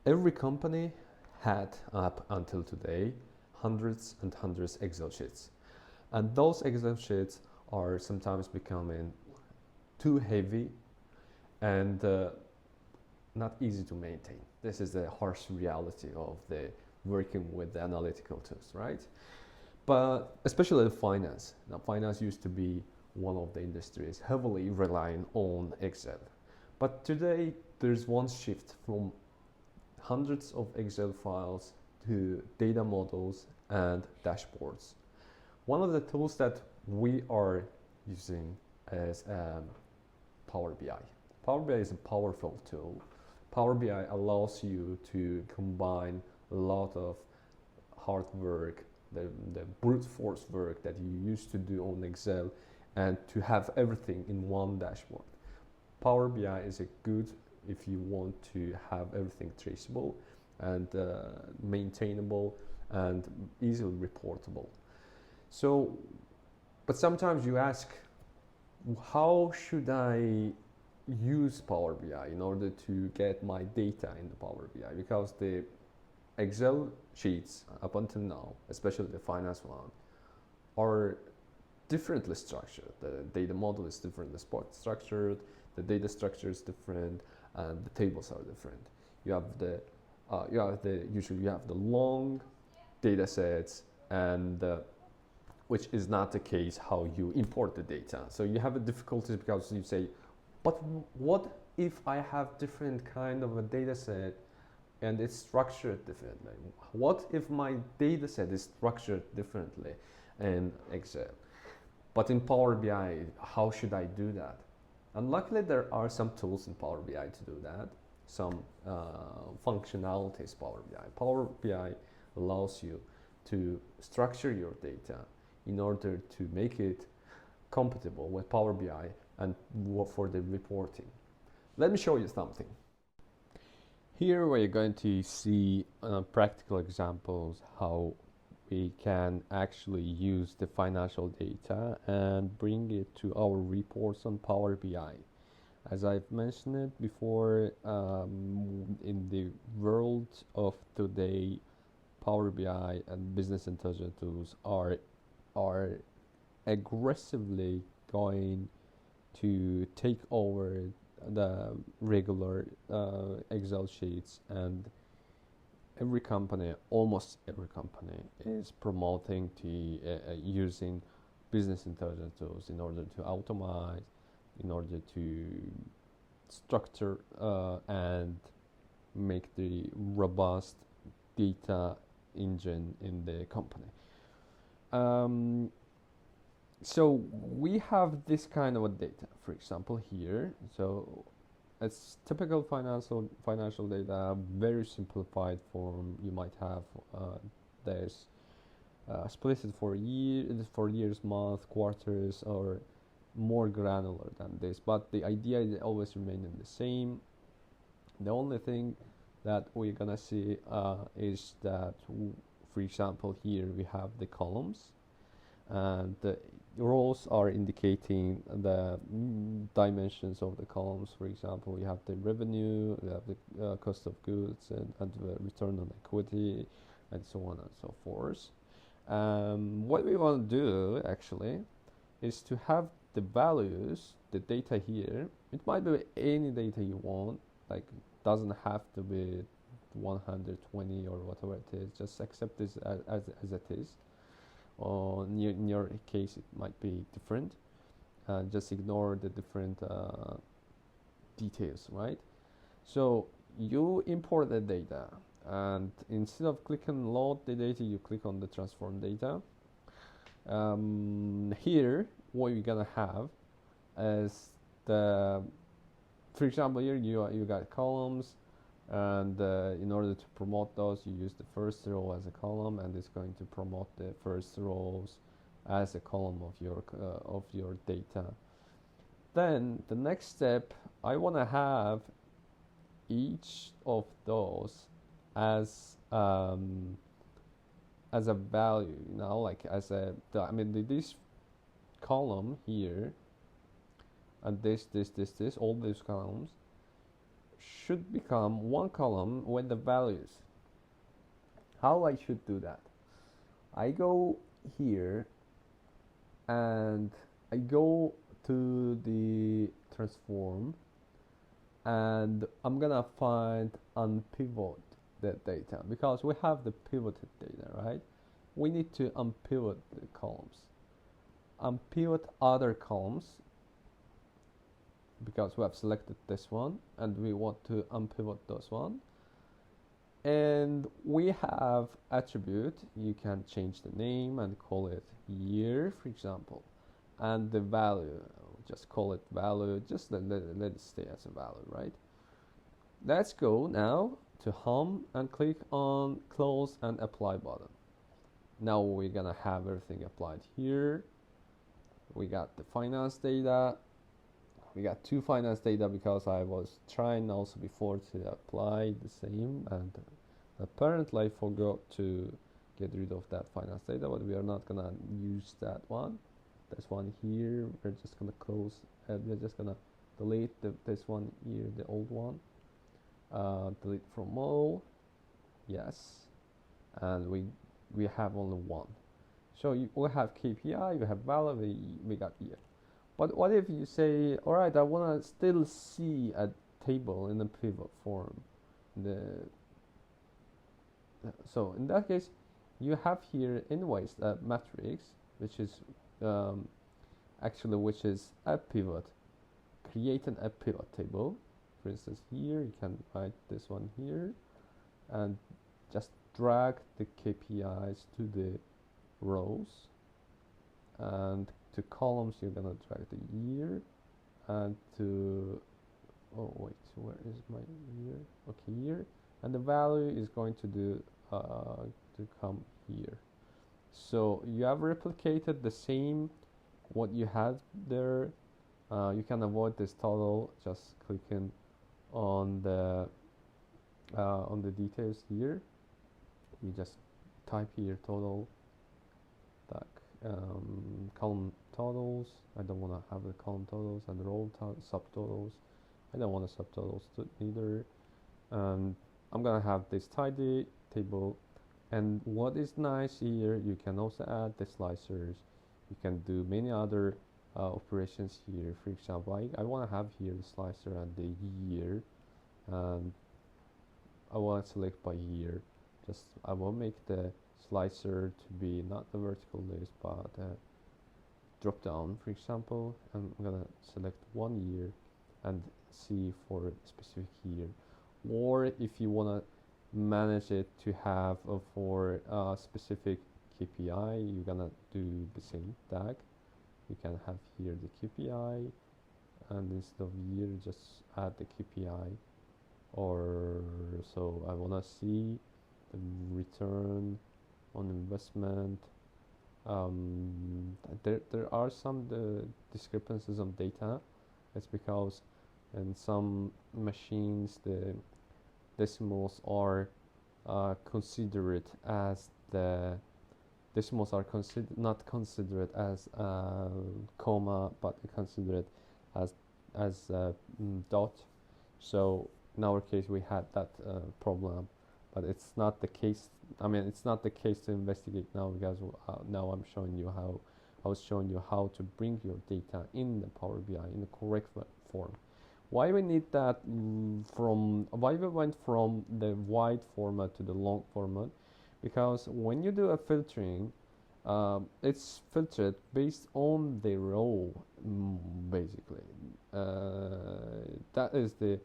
Every company had up until today hundreds and hundreds Excel sheets, and those Excel sheets are sometimes becoming too heavy and not easy to maintain. This is the harsh reality of the working with the analytical tools, right? But especially in finance. Now, finance used to be one of the industries heavily relying on Excel. But today, there's one shift from hundreds of Excel files to data models and dashboards. One of the tools that we are using is Power BI. Power BI is a powerful tool. Power BI allows you to combine a lot of hard work, the brute force work that you used to do on Excel, and to have everything in one dashboard. Power BI is a good if you want to have everything traceable and maintainable and easily reportable. So, but sometimes you ask, how should I use Power BI in order to get my data in the Power BI? Because the Excel sheets up until now, especially the finance one, are differently structured. The data model is differently structured, the data structure is different, and the tables are different. Usually you have the long data sets, and which is not the case how you import the data. So you have a difficulty because you say, but what if I have different kind of a data set and it's structured differently? What if my data set is structured differently in Excel? But in Power BI, how should I do that? And luckily, there are some tools in Power BI to do that, some functionalities Power BI. Power BI allows you to structure your data in order to make it compatible with Power BI and for the reporting. Let me show you something. Here we're going to see practical examples how we can actually use the financial data and bring it to our reports on Power BI. As I've mentioned it before, in the world of today, Power BI and business intelligence tools are aggressively going to take over the regular Excel sheets, and almost every company is promoting to using business intelligence tools in order to automate, in order to structure and make the robust data engine in the company. So we have this kind of a data, for example, here. So it's typical financial data, very simplified form. You might have this split it for years, month, quarters, or more granular than this. But the idea is always remaining the same. The only thing that we're gonna see is that, for example, here we have the columns, and the rows are indicating the dimensions of the columns. For example, we have the revenue, we have the cost of goods, and the return on equity, and so on and so forth. What we want to do actually is to have the values, the data here. It might be any data you want, like doesn't have to be 120 or whatever it is. Just accept this as it is. Or in your case, it might be different. Just ignore the different details, right? So you import the data, and instead of clicking load the data, you click on the transform data. Here, what you're gonna have is for example, here you got columns, and in order to promote those, you use the first row as a column, and it's going to promote the first rows as a column of your data. Then the next step, I want to have each of those as a value, like this column here, and this, all these columns should become one column with the values. How I should do that? I go here and I go to the transform, and I'm gonna find unpivot the data, because we have the pivoted data, right? We need to unpivot the columns, unpivot other columns, because we have selected this one and we want to unpivot this one. And we have attribute, you can change the name and call it year, for example, and the value, just call it value, just let it stay as a value, right? Let's go now to home and click on close and apply button. Now we're gonna have everything applied here. We got the finance data. We got two finance data because I was trying also before to apply the same, and apparently I forgot to get rid of that finance data, but we are not gonna use that one. This one here, we're just gonna close, and we're just gonna delete this one here, the old one. Delete from all, yes, and we have only one. So we have KPI, we have value, we got year. But what if you say, all right, I want to still see a table in a pivot form? So in that case, you have here anyways a matrix, which is which is a pivot, creating a pivot table. For instance, here you can write this one here, and just drag the KPIs to the rows, and to columns you're gonna drag the year, and to where is my year? Okay, year, and the value is going to do to come here. So you have replicated the same what you had there. You can avoid this total just clicking on the details here. You just type here total, column totals. I don't want to have the column totals, and row subtotals. I don't want the subtotals either. And I'm gonna have this tidy table. And what is nice here, you can also add the slicers. You can do many other operations here. For example, I want to have here the slicer and the year, and I want to select by year. Just I will make the slicer to be not the vertical list but drop down, for example, and I'm gonna select 1 year and see for a specific year. Or if you wanna manage it to have for a specific KPI, you're gonna do the same tag. You can have here the KPI, and instead of year just add the KPI. Or so I wanna see the return on investment. There are some discrepancies on data. It's because in some machines the decimals are considered as the decimals are not considered as comma, but considered as dot. So in our case we had that problem, but it's not the case. I mean, it's not the case to investigate now, because now I was showing you how to bring your data in the Power BI in the correct form. Why we need that why we went from the wide format to the long format? Because when you do a filtering, it's filtered based on the row, basically. That is the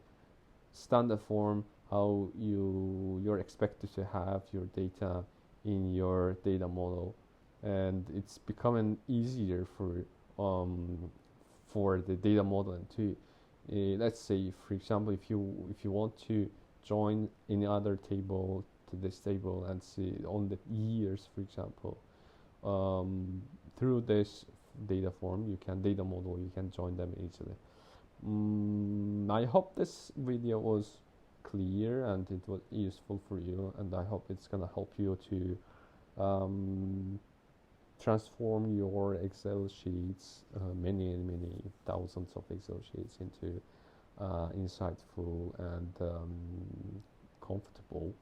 standard form how you're expected to have your data in your data model, and it's becoming easier for the data modeling to let's say, for example, if you want to join any other table to this table and see on the years, for example, through this data form you can data model, you can join them easily. I hope this video was clear and it was useful for you, and I hope it's gonna help you to transform your Excel sheets, many thousands of Excel sheets, into insightful and comfortable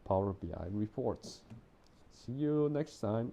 Power BI reports. See you next time.